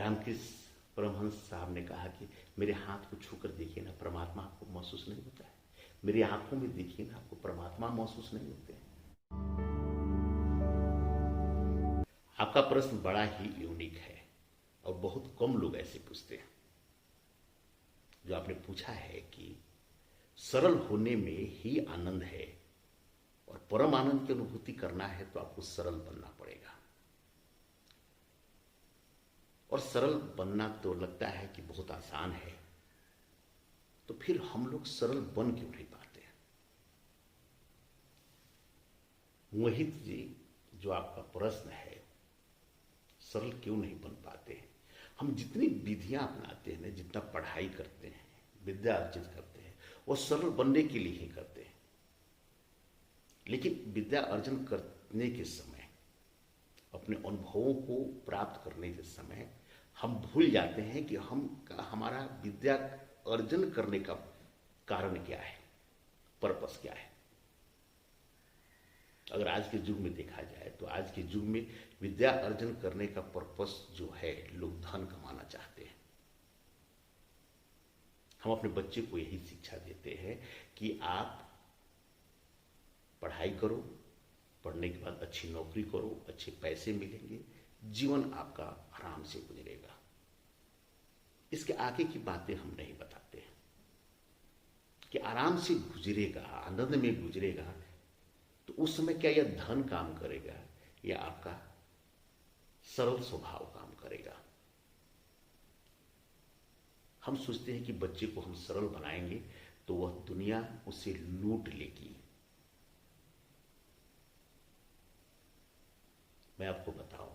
रामकृष्ण परमहंस साहब ने कहा कि मेरे हाथ को छूकर देखिए ना, परमात्मा आपको महसूस नहीं होता है। मेरी आंखों में देखिए ना, आपको परमात्मा महसूस नहीं होते हैं। आपका प्रश्न बड़ा ही यूनिक है और बहुत कम लोग ऐसे पूछते हैं। जो आपने पूछा है कि सरल होने में ही आनंद है और परम आनंद की अनुभूति करना है तो आपको सरल बनना पड़ेगा। और सरल बनना तो लगता है कि बहुत आसान है, तो फिर हम लोग सरल बन क्यों नहीं पाते हैं? मोहित जी, जो आपका प्रश्न है, सरल क्यों नहीं बन पाते हैं? हम जितनी विधियां अपनाते हैं, जितना पढ़ाई करते हैं, विद्या अर्जित करते हैं, वो सरल बनने के लिए ही करते हैं। लेकिन विद्या अर्जन करने के समय, अपने अनुभवों को प्राप्त करने के समय हम भूल जाते हैं कि हमारा विद्या अर्जन करने का कारण क्या है, पर्पस क्या है। अगर आज के युग में देखा जाए तो आज के युग में विद्या अर्जन करने का पर्पस जो है, लोग धन कमाना चाहते हैं। हम अपने बच्चे को यही शिक्षा देते हैं कि आप पढ़ाई करो, पढ़ने के बाद अच्छी नौकरी करो, अच्छे पैसे मिलेंगे, जीवन आपका आराम से गुजरेगा। इसके आगे की बातें हम नहीं बताते हैं कि आराम से गुजरेगा, आनंद में गुजरेगा। तो उस समय क्या यह धन काम करेगा या आपका सरल स्वभाव काम करेगा? हम सोचते हैं कि बच्चे को हम सरल बनाएंगे तो वह दुनिया उसे लूट लेगी। मैं आपको बताऊं,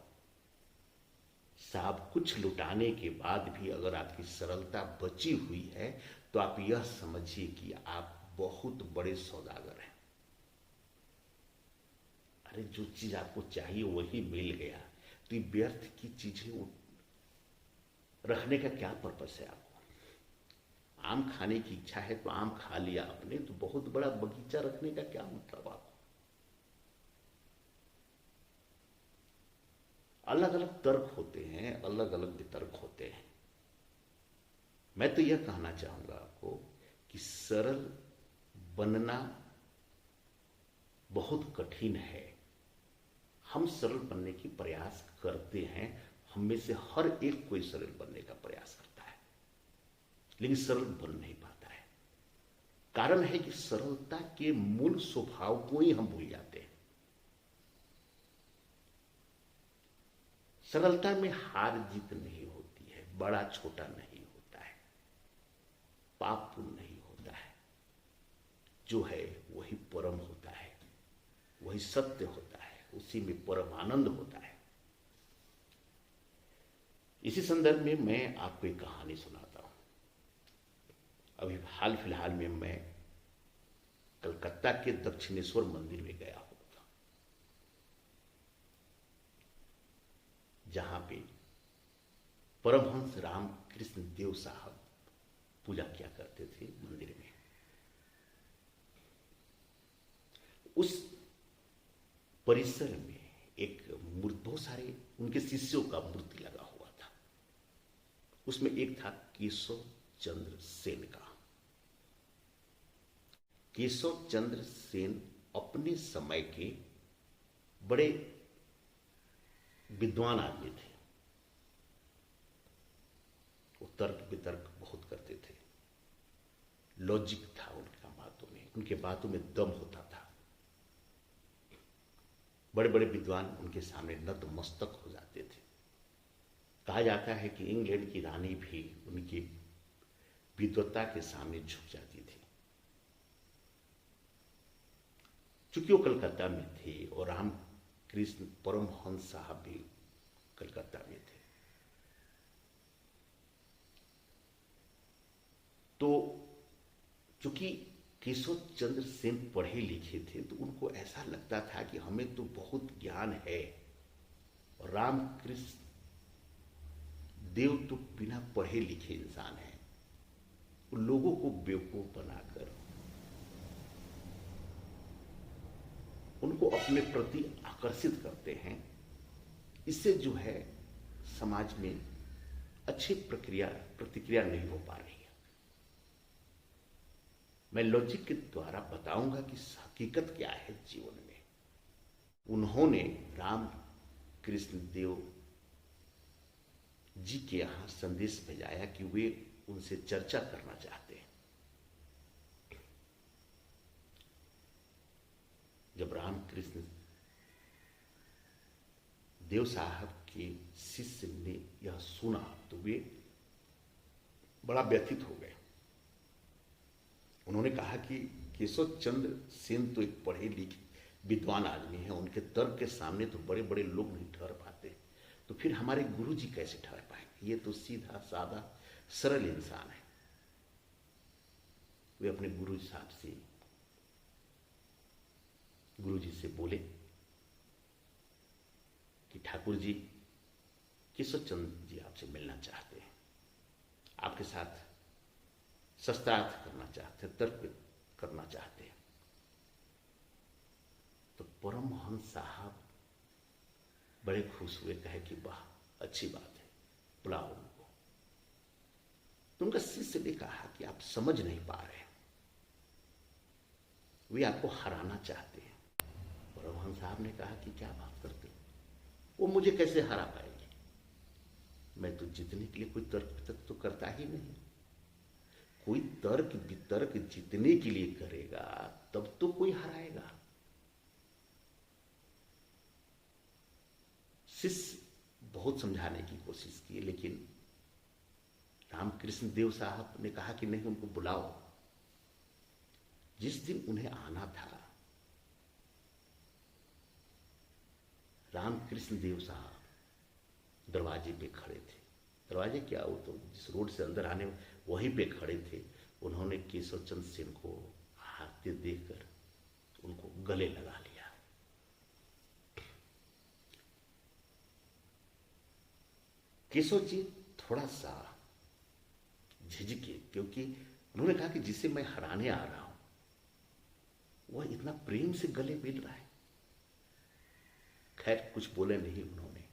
सब कुछ लुटाने के बाद भी अगर आपकी सरलता बची हुई है तो आप यह समझिए कि आप बहुत बड़े सौदागर हैं। अरे जो चीज आपको चाहिए वही मिल गया, तो व्यर्थ की चीजें रखने का क्या पर्पस है? आपको आम खाने की इच्छा है तो आम खा लिया आपने, तो बहुत बड़ा बगीचा रखने का क्या मतलब? आपको अलग अलग तर्क होते हैं, अलग अलग वितर्क होते हैं। मैं तो यह कहना चाहूंगा आपको कि सरल बनना बहुत कठिन है। हम सरल बनने की प्रयास करते हैं, हम में से हर एक कोई सरल बनने का प्रयास करता है, लेकिन सरल बन नहीं पाता है। कारण है कि सरलता के मूल स्वभाव को ही हम भूल जाते हैं। सरलता में हार जीत नहीं होती है, बड़ा छोटा नहीं होता है, पाप पुण्य नहीं होता है। जो है वही परम होता है, वही सत्य होता है, उसी में परम आनंद होता है। इसी संदर्भ में मैं आपको एक कहानी सुनाता हूं। अभी हाल फिलहाल में मैं कलकत्ता के दक्षिणेश्वर मंदिर में गया हुआ था, जहां पे परमहंस रामकृष्ण देव साहब पूजा किया करते थे मंदिर में। उस परिसर में एक मूर्ति, बहुत सारे उनके शिष्यों का मूर्ति लगा हुआ था। उसमें एक था केशव चंद्र सेन का। केशव चंद्र सेन अपने समय के बड़े विद्वान आदमी थे। वो तर्क वितर्क बहुत करते थे, लॉजिक था उनका बातों में, उनके बातों में दम होता था। बड़े बड़े विद्वान उनके सामने नतमस्तक हो जाते थे। कहा जाता है कि इंग्लैंड की रानी भी उनकी विद्वत्ता के सामने झुक जाती थी। चूंकि वो कलकत्ता में थे और रामकृष्ण परमहंस साहब भी कलकत्ता में थे, तो चूंकि केशव चंद्र सेन पढ़े लिखे थे तो उनको ऐसा लगता था कि हमें तो बहुत ज्ञान है और रामकृष्ण देव तो बिना पढ़े लिखे इंसान है। लोगों को बेवकूफ बनाकर उनको अपने प्रति आकर्षित करते हैं। इससे जो है समाज में अच्छी प्रतिक्रिया नहीं हो पा रही है। मैं लॉजिक के द्वारा बताऊंगा कि हकीकत क्या है जीवन में। उन्होंने राम कृष्ण देव जी के यहां संदेश भेजाया कि वे उनसे चर्चा करना चाहते हैं। जब राम कृष्ण देव साहब के शिष्य ने यह सुना तो वे बड़ा व्यथित हो गए। उन्होंने कहा कि केशव चंद्र सेन तो एक पढ़े लिखे विद्वान आदमी है, उनके तर्क के सामने तो बड़े बड़े लोग नहीं ठहर पाते, तो फिर हमारे गुरु जी कैसे ठहर पाएंगे? ये तो सीधा साधा सरल इंसान है। वे अपने गुरु जी से बोले कि ठाकुर जी, केशव चंद्र जी आपसे मिलना चाहते हैं, आपके साथ शास्त्रार्थ करना चाहते हैं, तर्क करना चाहते हैं। तो परमहंस साहब बड़े खुश हुए, कहे कि वाह, अच्छी बात है, बुलाओ उनको। तो उनका शिष्य ने कहा कि आप समझ नहीं पा रहे हैं, वे आपको हराना चाहते हैं। परमहंस साहब ने कहा कि क्या बात करते हो, वो मुझे कैसे हरा पाएंगे? मैं तो जीतने के लिए कोई तर्क तक तो करता ही नहीं। कोई तर्क वितर्क जीतने के लिए करेगा तब तो कोई हराएगा। शिष्य बहुत समझाने की कोशिश की, लेकिन रामकृष्ण देव साहब ने कहा कि नहीं, उनको बुलाओ। जिस दिन उन्हें आना था, रामकृष्ण देव साहब दरवाजे पे खड़े थे। दरवाजे क्या, वो तो जिस रोड से अंदर आने वहीं पे खड़े थे। उन्होंने केशव चंद्र सेन को हाथते देखकर उनको गले लगा लिया। केशव जी थोड़ा सा झिझके, क्योंकि उन्होंने कहा कि जिसे मैं हराने आ रहा हूं वह इतना प्रेम से गले मिल रहा है। खैर कुछ बोले नहीं उन्होंने,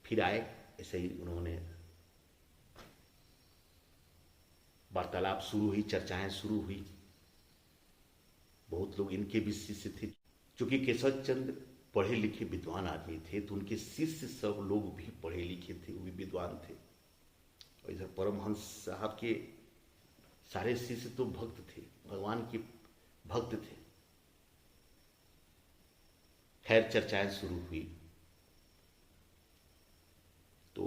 फिर आए। ऐसे ही उन्होंने वार्तालाप शुरू हुई, चर्चाएं शुरू हुई। बहुत लोग इनके भी शिष्य थे। क्योंकि केशव चंद्र पढ़े लिखे विद्वान आदमी थे, तो उनके शिष्य सब लोग भी पढ़े लिखे थे, वो भी विद्वान थे। और इधर परमहंस साहब के सारे शिष्य तो भक्त थे, भगवान के भक्त थे। खैर चर्चाएं शुरू हुई तो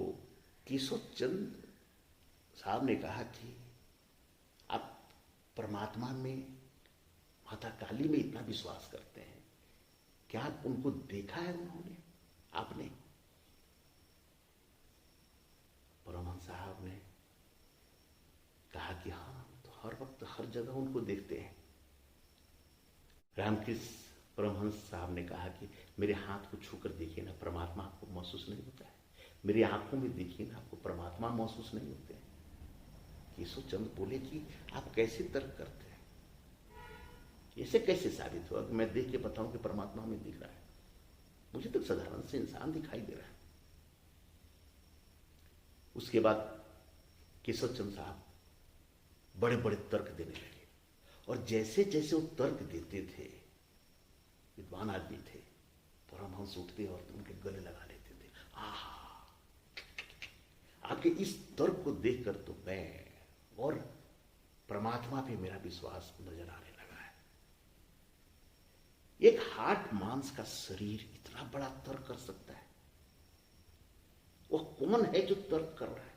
केशव चंद्र साहब ने कहा कि आप परमात्मा में, माता काली में इतना विश्वास करते हैं, क्या आप उनको देखा है उन्होंने, आपने? परमहंस साहब ने कहा कि हाँ, तो हर वक्त हर जगह उनको देखते हैं। रामकृष्ण परमहंस साहब ने कहा कि मेरे हाथ को छूकर देखिए ना, परमात्मा आपको महसूस नहीं होता है। मेरी आंखों में देखिए ना, आपको परमात्मा महसूस नहीं होते हैं। केशव चंद्र बोले कि आप कैसे तर्क करते हैं, ऐसे कैसे साबित हुआ कि मैं देख के बताऊं कि परमात्मा हमें दिख रहा है? मुझे तो साधारण से इंसान दिखाई दे रहा है। उसके बाद केशव चंद्र साहब बड़े बड़े तर्क देने लगे, और जैसे जैसे वो तर्क देते थे, विद्वान आदमी थे, परमहंस उठते और उनके गले लगा लेते थे। आपके इस तर्क को देखकर तो मैं और परमात्मा पे मेरा विश्वास नजर आने लगा है। एक हार्ट मांस का शरीर इतना बड़ा तर्क कर सकता है? वह कौन है जो तर्क कर रहा है?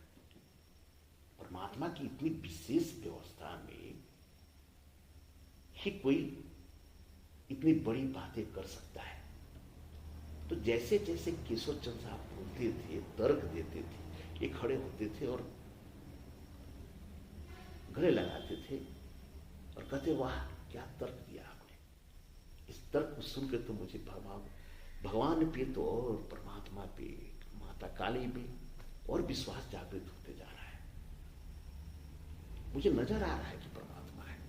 परमात्मा की इतनी विशेष व्यवस्था में ही कोई इतनी बड़ी बातें कर सकता है? तो जैसे जैसे केशव चंद्र साहब बोलते थे, तर्क देते थे, ये खड़े होते थे और गले लगाते थे और कहते, वाह क्या तर्क दिया आपने। इस तर्क को सुनकर तो मुझे भगवान पे तो और परमात्मा पे, माता काली पे और विश्वास जागृत होते जा रहा है। मुझे नजर आ रहा है कि परमात्मा है।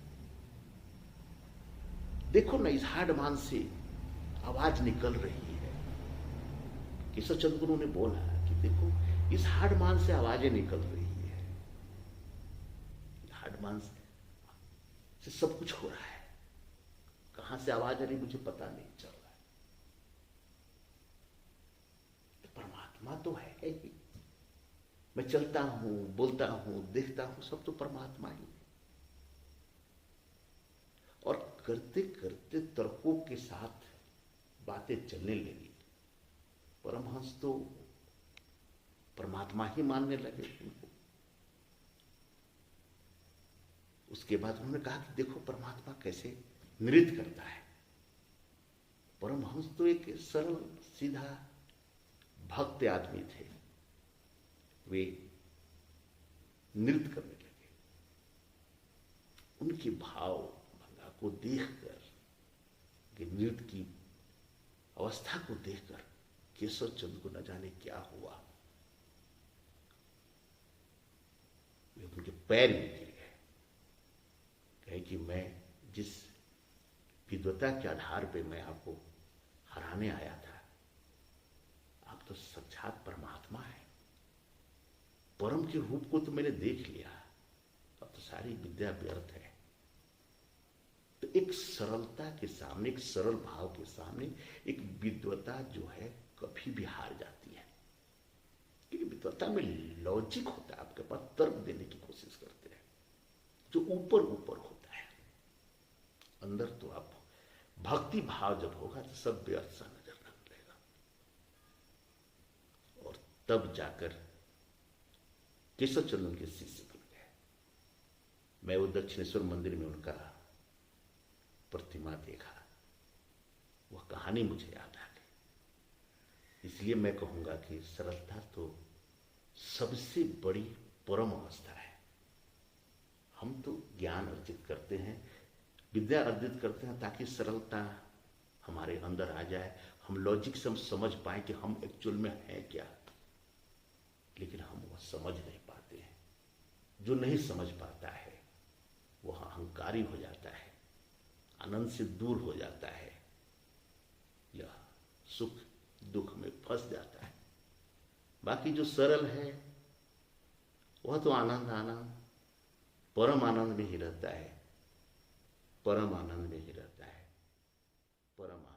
देखो ना, इस हार्ड मान से आवाज निकल रही है। केशव चंद्र को उन्होंने बोला कि देखो, इस हार्ड मान से आवाजें निकल रही है, हार्ड मान से सब कुछ हो रहा है। कहां से आवाज आ रही मुझे पता नहीं चल रहा है। तो परमात्मा तो है ही। मैं चलता हूं, बोलता हूं, देखता हूं, सब तो परमात्मा ही है। और करते करते तर्कों के साथ बातें चलने लगी। परमहंस तो परमात्मा ही मानने लगे उनको। उसके बाद उन्होंने कहा कि देखो परमात्मा कैसे नृत्य करता है। परमहंस तो एक सरल सीधा भक्त आदमी थे, वे नृत्य करने लगे। उनके भाव भंगा को देखकर, कि नृत्य की अवस्था को देखकर केशव चंद्र को न जाने क्या हुआ। वे उनके पैर में गिर गए, कहे कि मैं जिस विद्वता के आधार पे मैं आपको हराने आया था, आप तो साक्षात परमात्मा है। परम के रूप को तो मैंने देख लिया, अब तो सारी विद्या व्यर्थ है। तो एक सरलता के सामने, एक सरल भाव के सामने एक विद्वता जो है कभी भी हार जाती है। क्योंकि विद्वता में लॉजिक होता है, आपके पास तर्क देने की कोशिश करते हैं, जो ऊपर ऊपर होता है। अंदर तो आप भक्ति भाव जब होगा तो सब व्यर्थ सा नजर लगने लगेगा। और तब जाकर केशव चंद्र उनके शिष्य बन गए। मैं वो दक्षिणेश्वर मंदिर में उनका प्रतिमा देखा, वह कहानी मुझे याद आ गई। इसलिए मैं कहूंगा कि सरलता तो सबसे बड़ी परम अवस्था है। हम तो ज्ञान अर्जित करते हैं, विद्या अर्जित करते हैं ताकि सरलता हमारे अंदर आ जाए, हम लॉजिक से हम समझ पाए कि हम एक्चुअल में हैं क्या। लेकिन हम वह समझ नहीं पाते हैं। जो नहीं समझ पाता है वह अहंकारी हो जाता है, आनंद से दूर हो जाता है, या सुख दुख में फंस जाता है। बाकी जो सरल है वह तो आनंद आनंद परम आनंद में ही रहता है, परम आनंद में ही रहता है, परम